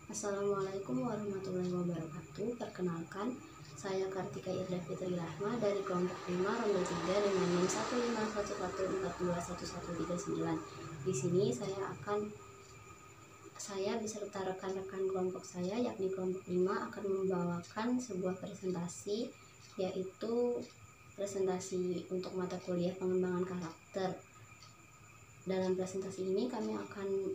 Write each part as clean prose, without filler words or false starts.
Assalamualaikum warahmatullahi wabarakatuh. Perkenalkan, saya Kartika Irda Fitri Rahma dari kelompok 5 Rombel 3 dengan NIM 151142139. Di sini saya beserta rekan-rekan kelompok saya, yakni kelompok 5, akan membawakan sebuah presentasi, yaitu presentasi untuk mata kuliah pengembangan karakter. Dalam presentasi ini kami akan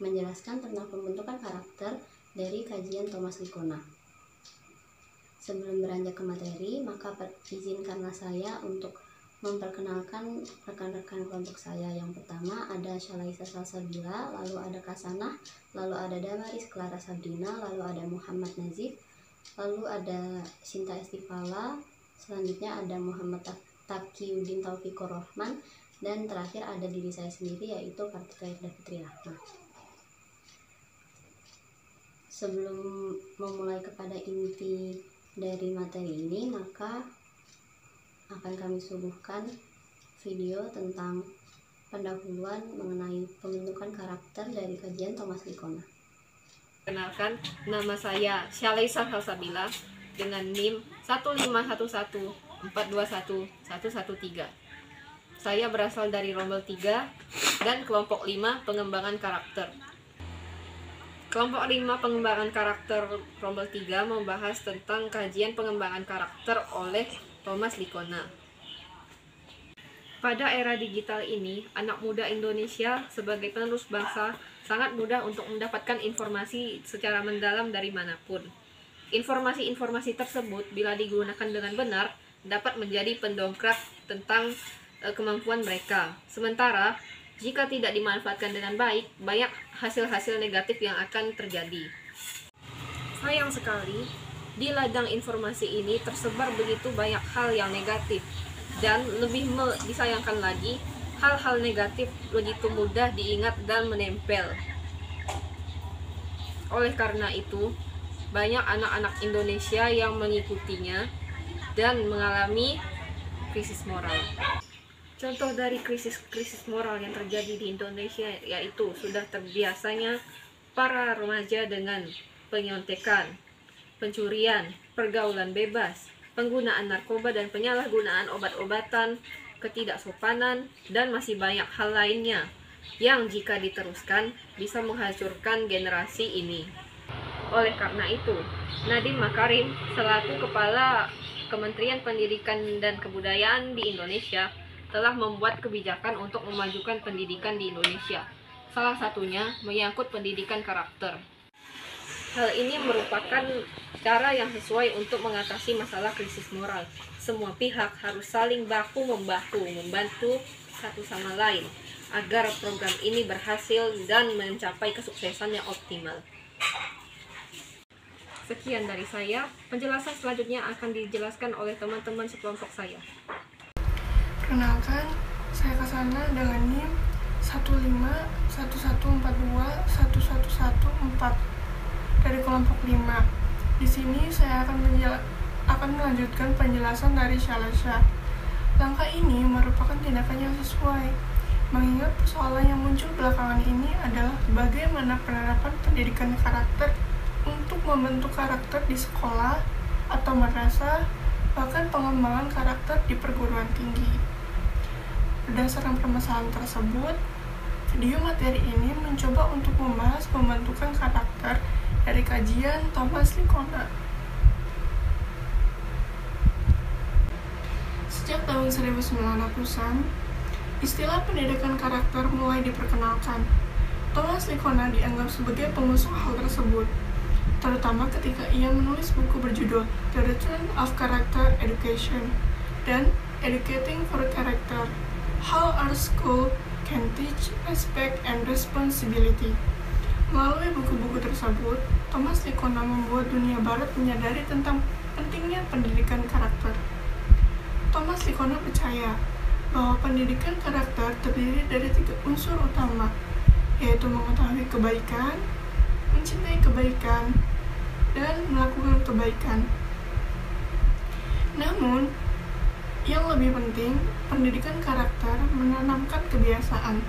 menjelaskan tentang pembentukan karakter dari kajian Thomas Likona. Sebelum beranjak ke materi, maka izinkanlah saya untuk memperkenalkan rekan-rekan kelompok saya. Yang pertama ada Syalaisa Salsabila, lalu ada Kasanah, lalu ada Damaris Clara Sabrina, lalu ada Muhammad Nazif, lalu ada Sinta Estifala, selanjutnya ada Muhammad Taqiyuddin Taufikur Rahman, dan terakhir ada diri saya sendiri, yaitu Kartika Irda Fitri Rahma. Sebelum memulai kepada inti dari materi ini, maka akan kami suguhkan video tentang pendahuluan mengenai pembentukan karakter dari kajian Thomas Likona. Kenalkan, nama saya Syalaisa Salsabila dengan NIM 15114211113. Saya berasal dari Rombel 3 dan kelompok 5 pengembangan karakter. Kelompok 5 pengembangan karakter Rombel 3 membahas tentang kajian pengembangan karakter oleh Thomas Likona. Pada era digital ini, anak muda Indonesia sebagai penerus bangsa sangat mudah untuk mendapatkan informasi secara mendalam dari manapun. Informasi-informasi tersebut bila digunakan dengan benar dapat menjadi pendongkrak tentang kemampuan mereka. Sementara jika tidak dimanfaatkan dengan baik, banyak hasil-hasil negatif yang akan terjadi. Sayang sekali, di ladang informasi ini tersebar begitu banyak hal yang negatif, dan lebih disayangkan lagi, hal-hal negatif begitu mudah diingat dan menempel. Oleh karena itu, banyak anak-anak Indonesia yang mengikutinya dan mengalami krisis moral. Contoh dari krisis moral yang terjadi di Indonesia yaitu sudah terbiasanya para remaja dengan penyontekan, pencurian, pergaulan bebas, penggunaan narkoba dan penyalahgunaan obat-obatan, ketidaksopanan, dan masih banyak hal lainnya yang jika diteruskan bisa menghancurkan generasi ini. Oleh karena itu, Nadiem Makarim selaku Kepala Kementerian Pendidikan dan Kebudayaan di Indonesia telah membuat kebijakan untuk memajukan pendidikan di Indonesia. Salah satunya menyangkut pendidikan karakter. Hal ini merupakan cara yang sesuai untuk mengatasi masalah krisis moral. Semua pihak harus saling baku-membahu, membantu satu sama lain agar program ini berhasil dan mencapai kesuksesan yang optimal. Sekian dari saya. Penjelasan selanjutnya akan dijelaskan oleh teman-teman sekelompok saya. Perkenalkan, saya Kasanah dengan NIM 15114211114 dari kelompok 5. Di sini saya akan melanjutkan penjelasan dari Syalaisa. Langkah ini merupakan tindakan yang sesuai, mengingat persoalan yang muncul belakangan ini adalah bagaimana penerapan pendidikan karakter untuk membentuk karakter di sekolah atau madrasah, bahkan pengembangan karakter di perguruan tinggi. Berdasarkan permasalahan tersebut, video materi ini mencoba untuk membahas pembentukan karakter dari kajian Thomas Likona. Sejak tahun 1900-an, istilah pendidikan karakter mulai diperkenalkan. Thomas Likona dianggap sebagai pengusuh hal tersebut, terutama ketika ia menulis buku berjudul The Return of Character Education dan Educating for Character: How Our School Can Teach Respect and Responsibility. Melalui buku-buku tersebut, Thomas Likona membuat dunia barat menyadari tentang pentingnya pendidikan karakter. Thomas Likona percaya bahwa pendidikan karakter terdiri dari 3 unsur utama, yaitu mengetahui kebaikan, mencintai kebaikan, dan melakukan kebaikan. Namun, yang lebih penting, pendidikan karakter menanamkan kebiasaan.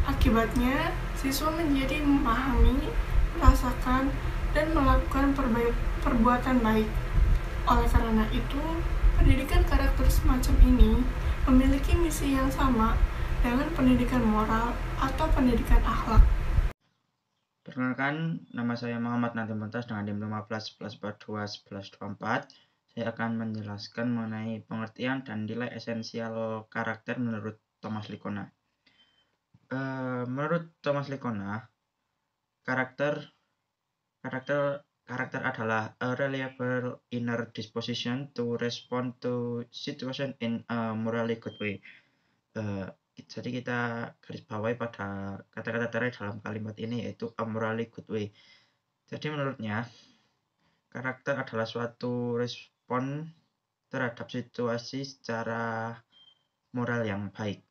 Akibatnya, siswa menjadi memahami, merasakan, dan melakukan perbuatan baik. Oleh karena itu, pendidikan karakter semacam ini memiliki misi yang sama dengan pendidikan moral atau pendidikan akhlak. Perkenalkan, nama saya Muhammad Nadiem Muntas dengan NIM 15/11/22/11/24. Saya akan menjelaskan mengenai pengertian dan nilai esensial karakter menurut Thomas Likona. Menurut Thomas Likona, karakter adalah a reliable inner disposition to respond to situation in a morally good way. Jadi kita garis bawahi pada kata-kata terakhir dalam kalimat ini, yaitu a morally good way. Jadi menurutnya, karakter adalah suatu respon terhadap situasi secara moral yang baik.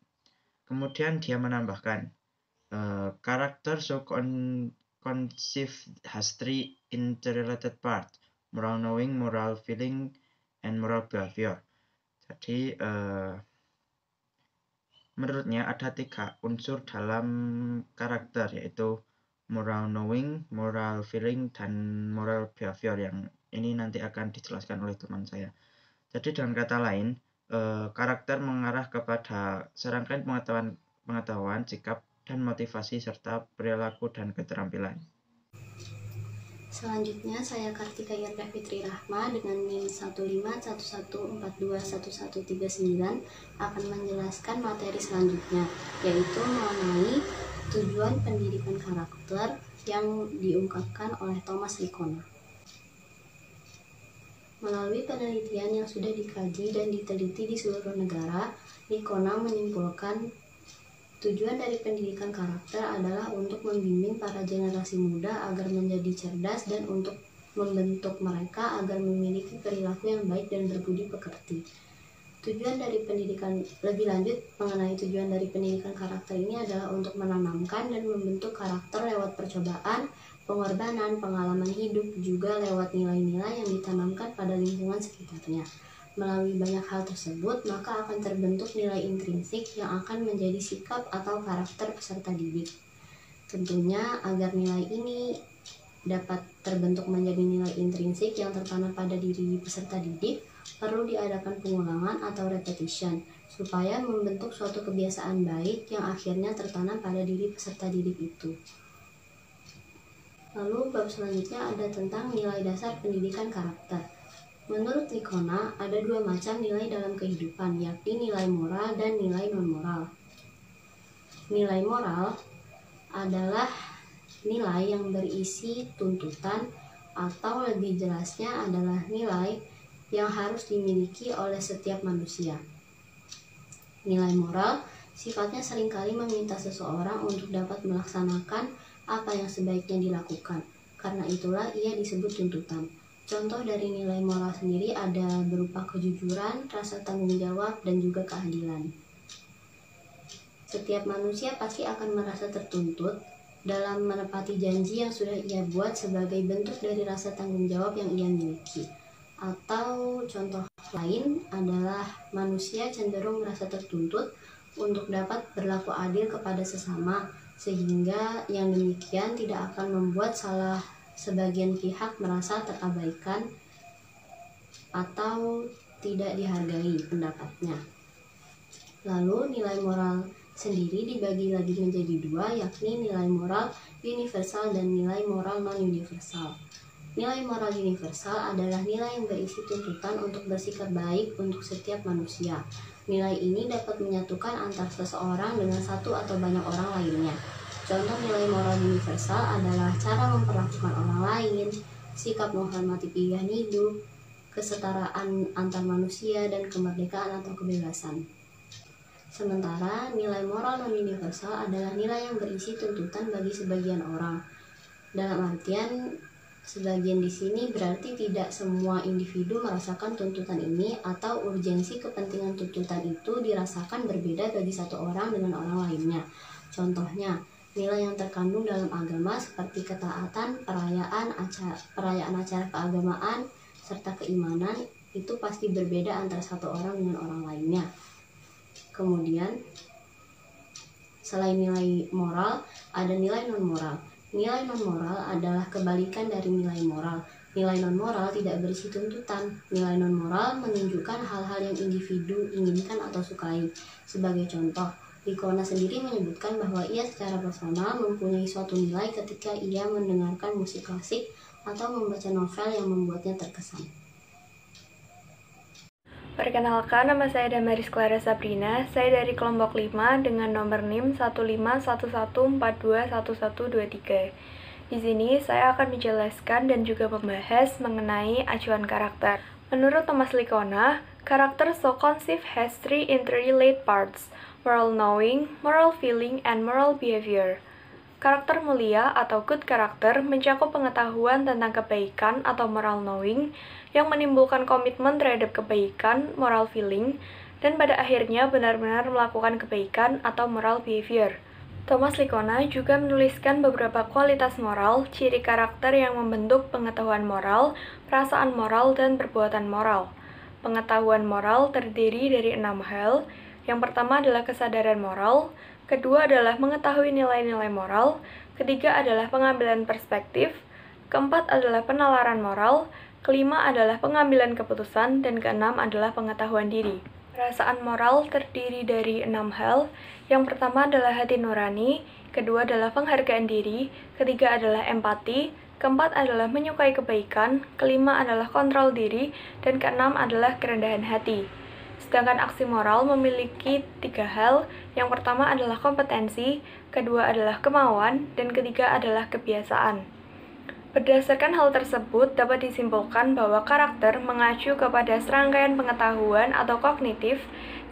Kemudian dia menambahkan, karakter so conceived has three interrelated parts: moral knowing, moral feeling, and moral behavior. Jadi menurutnya ada 3 unsur dalam karakter, yaitu moral knowing, moral feeling, dan moral behavior, yang ini nanti akan dijelaskan oleh teman saya. Jadi dengan kata lain, karakter mengarah kepada serangkaian pengetahuan, sikap, dan motivasi, serta perilaku dan keterampilan. Selanjutnya saya Kartika Irda Fitri Rahma dengan NIM 1511421139 akan menjelaskan materi selanjutnya, yaitu mengenai tujuan pendidikan karakter yang diungkapkan oleh Thomas Likona. Melalui penelitian yang sudah dikaji dan diteliti di seluruh negara, Likona menyimpulkan tujuan dari pendidikan karakter adalah untuk membimbing para generasi muda agar menjadi cerdas dan untuk membentuk mereka agar memiliki perilaku yang baik dan berbudi pekerti. Tujuan dari pendidikan, lebih lanjut mengenai tujuan dari pendidikan karakter ini adalah untuk menanamkan dan membentuk karakter lewat percobaan, pengorbanan, pengalaman hidup, juga lewat nilai-nilai yang ditanamkan pada lingkungan sekitarnya. Melalui banyak hal tersebut, maka akan terbentuk nilai intrinsik yang akan menjadi sikap atau karakter peserta didik. Tentunya agar nilai ini dapat terbentuk menjadi nilai intrinsik yang tertanam pada diri peserta didik, perlu diadakan pengulangan atau repetition, supaya membentuk suatu kebiasaan baik yang akhirnya tertanam pada diri peserta didik itu. Lalu bab selanjutnya ada tentang nilai dasar pendidikan karakter. Menurut Likona, ada 2 macam nilai dalam kehidupan, yakni nilai moral dan nilai non-moral. Nilai moral adalah nilai yang berisi tuntutan, atau lebih jelasnya adalah nilai yang harus dimiliki oleh setiap manusia. Nilai moral sifatnya seringkali meminta seseorang untuk dapat melaksanakan apa yang sebaiknya dilakukan. Karena itulah ia disebut tuntutan. Contoh dari nilai moral sendiri ada berupa kejujuran, rasa tanggung jawab, dan juga keadilan. Setiap manusia pasti akan merasa tertuntut dalam menepati janji yang sudah ia buat sebagai bentuk dari rasa tanggung jawab yang ia miliki. Atau contoh lain adalah manusia cenderung merasa tertuntut untuk dapat berlaku adil kepada sesama, sehingga yang demikian tidak akan membuat sebagian pihak merasa terabaikan atau tidak dihargai pendapatnya. Lalu nilai moral sendiri dibagi lagi menjadi 2, yakni nilai moral universal dan nilai moral non-universal. Nilai moral universal adalah nilai yang berisi tuntutan untuk bersikap baik untuk setiap manusia. Nilai ini dapat menyatukan antar seseorang dengan satu atau banyak orang lainnya. Contoh nilai moral universal adalah cara memperlakukan orang lain, sikap menghormati pilihan hidup, kesetaraan antar manusia, dan kemerdekaan atau kebebasan. Sementara nilai moral non-universal adalah nilai yang berisi tuntutan bagi sebagian orang. Dalam artian, sebagian di sini berarti tidak semua individu merasakan tuntutan ini, atau urgensi kepentingan tuntutan itu dirasakan berbeda bagi satu orang dengan orang lainnya. Contohnya, nilai yang terkandung dalam agama seperti ketaatan, perayaan acara keagamaan, serta keimanan itu pasti berbeda antara satu orang dengan orang lainnya. Kemudian, Selain nilai moral, ada nilai non-moral. Nilai non-moral adalah kebalikan dari nilai moral. Nilai non-moral tidak berisi tuntutan. Nilai non-moral menunjukkan hal-hal yang individu inginkan atau sukai. Sebagai contoh, Likona sendiri menyebutkan bahwa ia secara personal mempunyai suatu nilai ketika ia mendengarkan musik klasik atau membaca novel yang membuatnya terkesan. Perkenalkan, nama saya Damaris Clara Sabrina. Saya dari kelompok 5 dengan nomor NIM 1511421123. Di sini saya akan menjelaskan dan juga membahas mengenai acuan karakter. Menurut Thomas Likona, karakter so conceived has three interrelated parts: moral knowing, moral feeling, and moral behavior. Karakter mulia atau good character mencakup pengetahuan tentang kebaikan atau moral knowing yang menimbulkan komitmen terhadap kebaikan, moral feeling, dan pada akhirnya benar-benar melakukan kebaikan atau moral behavior. Thomas Likona juga menuliskan beberapa kualitas moral, ciri karakter yang membentuk pengetahuan moral, perasaan moral, dan perbuatan moral. Pengetahuan moral terdiri dari 6 hal. Yang pertama adalah kesadaran moral, kedua adalah mengetahui nilai-nilai moral, ketiga adalah pengambilan perspektif, keempat adalah penalaran moral, kelima adalah pengambilan keputusan, dan keenam adalah pengetahuan diri. Perasaan moral terdiri dari 6 hal. Yang pertama adalah hati nurani, kedua adalah penghargaan diri, ketiga adalah empati, keempat adalah menyukai kebaikan, kelima adalah kontrol diri, dan keenam adalah kerendahan hati. Sedangkan aksi moral memiliki 3 hal. Yang pertama adalah kompetensi, kedua adalah kemauan, dan ketiga adalah kebiasaan. Berdasarkan hal tersebut, dapat disimpulkan bahwa karakter mengacu kepada serangkaian pengetahuan atau kognitif,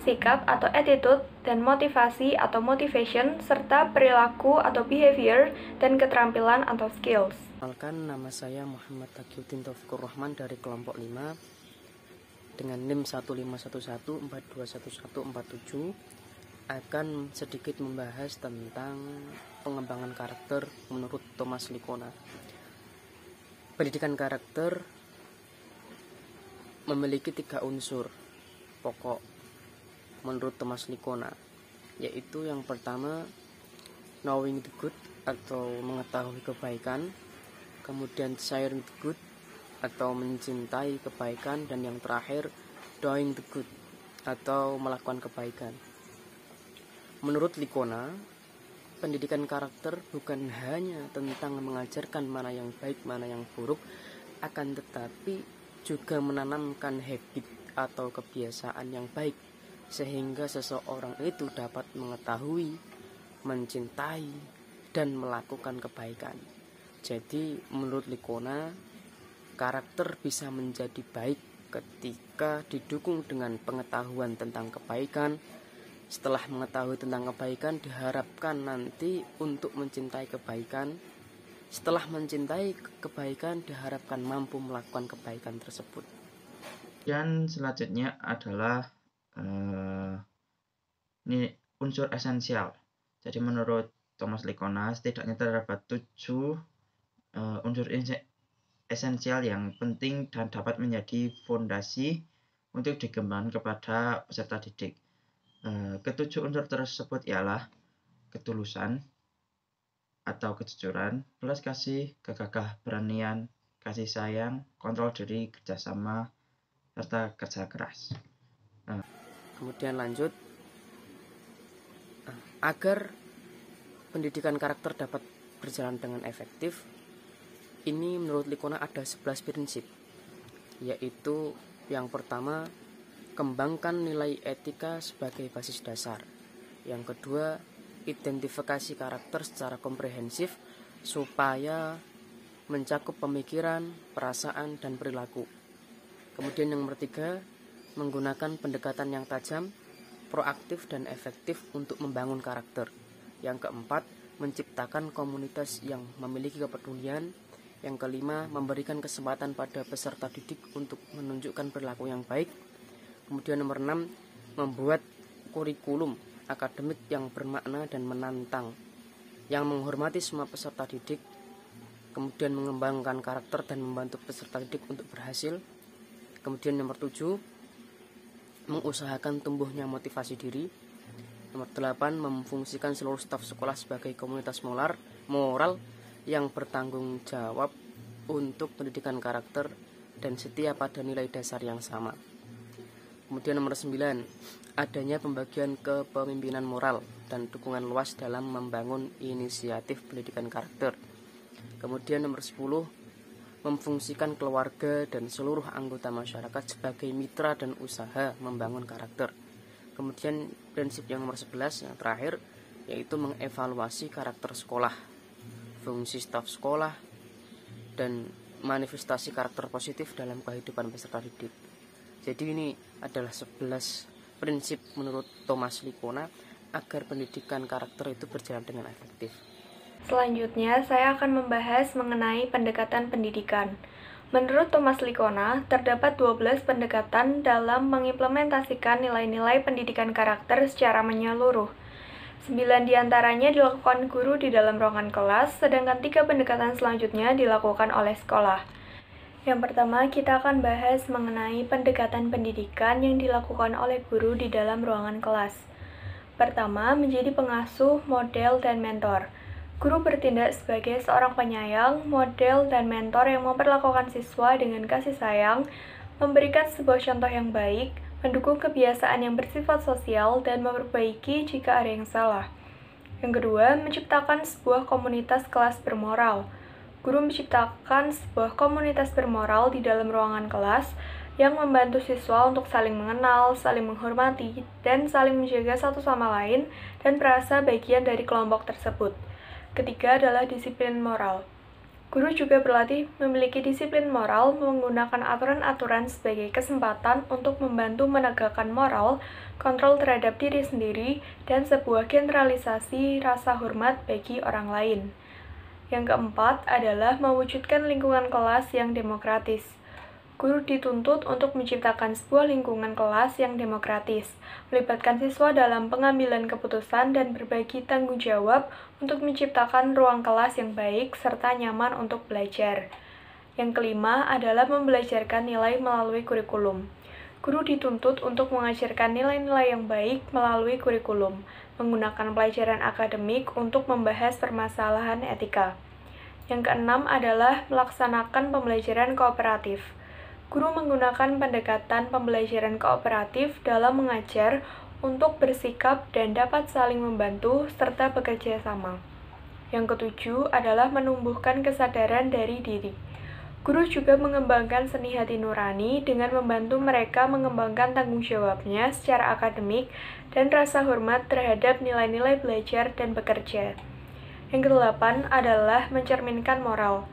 sikap atau attitude, dan motivasi atau motivation, serta perilaku atau behavior, dan keterampilan atau skills. Perkenalkan, nama saya Muhammad Taqiyuddin Taufikur Rahman dari kelompok 5 dengan NIM 1511421147 akan sedikit membahas tentang pengembangan karakter menurut Thomas Likona. Pendidikan karakter memiliki 3 unsur pokok menurut Thomas Likona, yaitu yang pertama knowing the good atau mengetahui kebaikan, kemudian desiring the good atau mencintai kebaikan, dan yang terakhir doing the good atau melakukan kebaikan. Menurut Likona, pendidikan karakter bukan hanya tentang mengajarkan mana yang baik, mana yang buruk, akan tetapi juga menanamkan habit atau kebiasaan yang baik, sehingga seseorang itu dapat mengetahui, mencintai, dan melakukan kebaikan. Jadi menurut Likona, karakter bisa menjadi baik ketika didukung dengan pengetahuan tentang kebaikan. Setelah mengetahui tentang kebaikan, diharapkan nanti untuk mencintai kebaikan. Setelah mencintai kebaikan, diharapkan mampu melakukan kebaikan tersebut. Dan selanjutnya adalah ini unsur esensial. Jadi menurut Thomas Likona, setidaknya terdapat 7 unsur esensial yang penting dan dapat menjadi fondasi untuk dikembangkan kepada peserta didik. Ketujuh unsur tersebut ialah ketulusan atau kejujuran, belas kasih, kegagah beranian, kasih sayang, kontrol diri, kerjasama, serta kerja keras. Kemudian lanjut, agar pendidikan karakter dapat berjalan dengan efektif, ini menurut Likona ada 11 prinsip, yaitu yang pertama, kembangkan nilai etika sebagai basis dasar. Yang kedua, identifikasi karakter secara komprehensif supaya mencakup pemikiran, perasaan, dan perilaku. Kemudian yang ketiga, menggunakan pendekatan yang tajam, proaktif, dan efektif untuk membangun karakter. Yang keempat, menciptakan komunitas yang memiliki kepedulian. Yang kelima, memberikan kesempatan pada peserta didik untuk menunjukkan perilaku yang baik. Kemudian nomor 6, membuat kurikulum akademik yang bermakna dan menantang, yang menghormati semua peserta didik. Kemudian mengembangkan karakter dan membantu peserta didik untuk berhasil. Kemudian nomor 7, mengusahakan tumbuhnya motivasi diri. Nomor 8, memfungsikan seluruh staf sekolah sebagai komunitas moral yang bertanggung jawab untuk pendidikan karakter dan setia pada nilai dasar yang sama. Kemudian nomor 9, adanya pembagian kepemimpinan moral dan dukungan luas dalam membangun inisiatif pendidikan karakter. Kemudian nomor 10, memfungsikan keluarga dan seluruh anggota masyarakat sebagai mitra dan usaha membangun karakter. Kemudian prinsip yang nomor 11 yang terakhir yaitu mengevaluasi karakter sekolah, fungsi staf sekolah, dan manifestasi karakter positif dalam kehidupan peserta didik. Jadi ini adalah 11 prinsip menurut Thomas Likona agar pendidikan karakter itu berjalan dengan efektif. Selanjutnya, saya akan membahas mengenai pendekatan pendidikan. Menurut Thomas Likona, terdapat 12 pendekatan dalam mengimplementasikan nilai-nilai pendidikan karakter secara menyeluruh. 9 diantaranya dilakukan guru di dalam ruangan kelas, sedangkan 3 pendekatan selanjutnya dilakukan oleh sekolah. Yang pertama, kita akan bahas mengenai pendekatan pendidikan yang dilakukan oleh guru di dalam ruangan kelas. Pertama, menjadi pengasuh, model, dan mentor. Guru bertindak sebagai seorang penyayang, model, dan mentor yang memperlakukan siswa dengan kasih sayang, memberikan sebuah contoh yang baik, mendukung kebiasaan yang bersifat sosial, dan memperbaiki jika ada yang salah. Yang kedua, menciptakan sebuah komunitas kelas bermoral. Guru menciptakan sebuah komunitas bermoral di dalam ruangan kelas yang membantu siswa untuk saling mengenal, saling menghormati, dan saling menjaga satu sama lain dan merasa bagian dari kelompok tersebut. Ketiga adalah disiplin moral. Guru juga berlatih memiliki disiplin moral menggunakan aturan-aturan sebagai kesempatan untuk membantu menegakkan moral, kontrol terhadap diri sendiri, dan sebuah generalisasi rasa hormat bagi orang lain. Yang keempat adalah mewujudkan lingkungan kelas yang demokratis. Guru dituntut untuk menciptakan sebuah lingkungan kelas yang demokratis, melibatkan siswa dalam pengambilan keputusan dan berbagi tanggung jawab untuk menciptakan ruang kelas yang baik serta nyaman untuk belajar. Yang kelima adalah membelajarkan nilai melalui kurikulum. Guru dituntut untuk mengajarkan nilai-nilai yang baik melalui kurikulum, menggunakan pelajaran akademik untuk membahas permasalahan etika. Yang keenam adalah melaksanakan pembelajaran kooperatif. Guru menggunakan pendekatan pembelajaran kooperatif dalam mengajar untuk bersikap dan dapat saling membantu serta bekerja sama. Yang ketujuh adalah menumbuhkan kesadaran dari diri. Guru juga mengembangkan seni hati nurani dengan membantu mereka mengembangkan tanggung jawabnya secara akademik dan rasa hormat terhadap nilai-nilai belajar dan bekerja. Yang kedelapan adalah mencerminkan moral.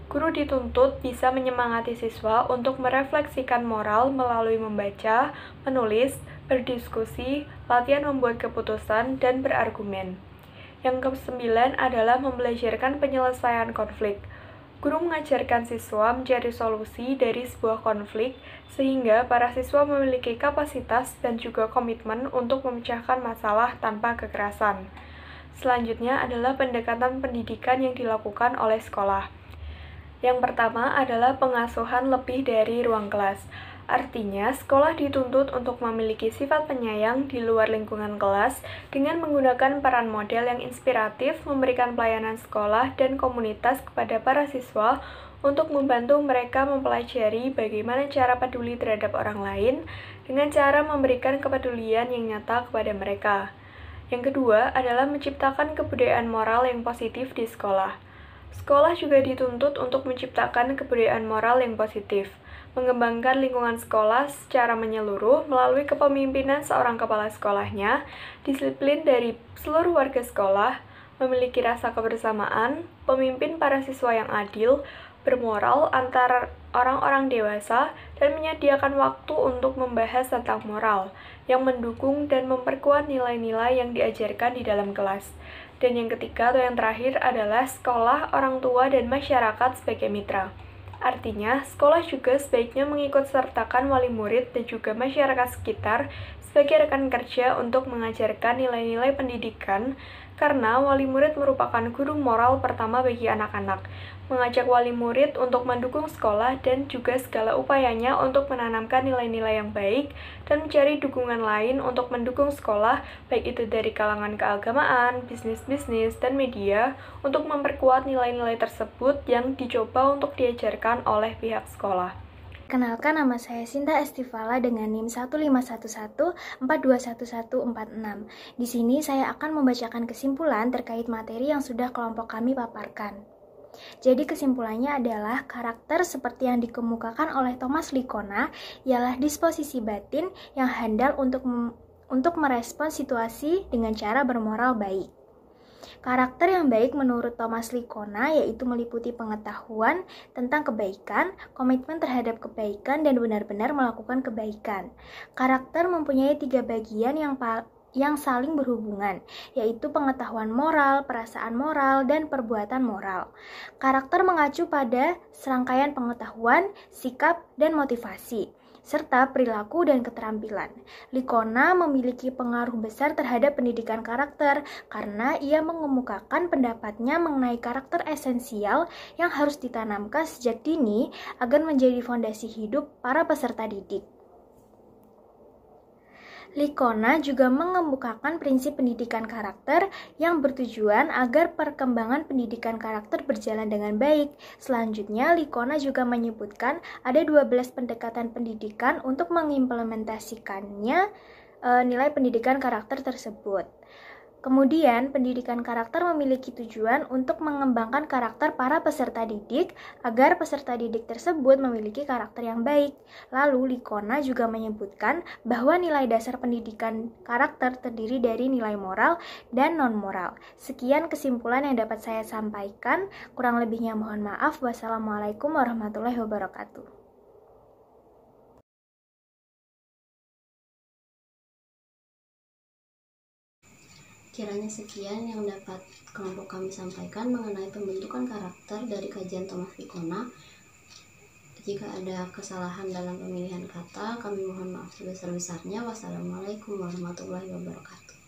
Guru dituntut bisa menyemangati siswa untuk merefleksikan moral melalui membaca, menulis, berdiskusi, latihan membuat keputusan, dan berargumen. Yang kesembilan adalah membelajarkan penyelesaian konflik. Guru mengajarkan siswa mencari solusi dari sebuah konflik, sehingga para siswa memiliki kapasitas dan juga komitmen untuk memecahkan masalah tanpa kekerasan. Selanjutnya adalah pendekatan pendidikan yang dilakukan oleh sekolah. Yang pertama adalah pengasuhan lebih dari ruang kelas. Artinya, sekolah dituntut untuk memiliki sifat penyayang di luar lingkungan kelas dengan menggunakan peran model yang inspiratif, memberikan pelayanan sekolah dan komunitas kepada para siswa untuk membantu mereka mempelajari bagaimana cara peduli terhadap orang lain dengan cara memberikan kepedulian yang nyata kepada mereka. Yang kedua adalah menciptakan kebudayaan moral yang positif di sekolah. Sekolah juga dituntut untuk menciptakan kebudayaan moral yang positif, mengembangkan lingkungan sekolah secara menyeluruh melalui kepemimpinan seorang kepala sekolahnya, disiplin dari seluruh warga sekolah, memiliki rasa kebersamaan, pemimpin para siswa yang adil, bermoral antara orang-orang dewasa, dan menyediakan waktu untuk membahas tentang moral, yang mendukung dan memperkuat nilai-nilai yang diajarkan di dalam kelas. Dan yang ketiga atau yang terakhir adalah sekolah, orang tua, dan masyarakat sebagai mitra. Artinya, sekolah juga sebaiknya mengikut sertakan wali murid dan juga masyarakat sekitar sebagai rekan kerja untuk mengajarkan nilai-nilai pendidikan karena wali murid merupakan guru moral pertama bagi anak-anak, mengajak wali murid untuk mendukung sekolah dan juga segala upayanya untuk menanamkan nilai-nilai yang baik dan mencari dukungan lain untuk mendukung sekolah, baik itu dari kalangan keagamaan, bisnis-bisnis, dan media, untuk memperkuat nilai-nilai tersebut yang dicoba untuk diajarkan oleh pihak sekolah. Kenalkan, nama saya Sinta Estivala dengan NIM 1511421146. Di sini saya akan membacakan kesimpulan terkait materi yang sudah kelompok kami paparkan. Jadi kesimpulannya adalah karakter seperti yang dikemukakan oleh Thomas Likona ialah disposisi batin yang handal untuk merespons situasi dengan cara bermoral baik. Karakter yang baik menurut Thomas Likona yaitu meliputi pengetahuan tentang kebaikan, komitmen terhadap kebaikan, dan benar-benar melakukan kebaikan. Karakter mempunyai 3 bagian yang saling berhubungan, yaitu pengetahuan moral, perasaan moral, dan perbuatan moral. Karakter mengacu pada serangkaian pengetahuan, sikap, dan motivasi, serta perilaku dan keterampilan. Likona memiliki pengaruh besar terhadap pendidikan karakter karena ia mengemukakan pendapatnya mengenai karakter esensial yang harus ditanamkan sejak dini agar menjadi fondasi hidup para peserta didik. Likona juga mengemukakan prinsip pendidikan karakter yang bertujuan agar perkembangan pendidikan karakter berjalan dengan baik. Selanjutnya, Likona juga menyebutkan ada 12 pendekatan pendidikan untuk mengimplementasikannya nilai pendidikan karakter tersebut. Kemudian, pendidikan karakter memiliki tujuan untuk mengembangkan karakter para peserta didik agar peserta didik tersebut memiliki karakter yang baik. Lalu, Likona juga menyebutkan bahwa nilai dasar pendidikan karakter terdiri dari nilai moral dan non-moral. Sekian kesimpulan yang dapat saya sampaikan. Kurang lebihnya mohon maaf. Wassalamualaikum warahmatullahi wabarakatuh. Kiranya sekian yang dapat kelompok kami sampaikan mengenai pembentukan karakter dari kajian Thomas Likona. Jika ada kesalahan dalam pemilihan kata, kami mohon maaf sebesar-besarnya. Wassalamualaikum warahmatullahi wabarakatuh.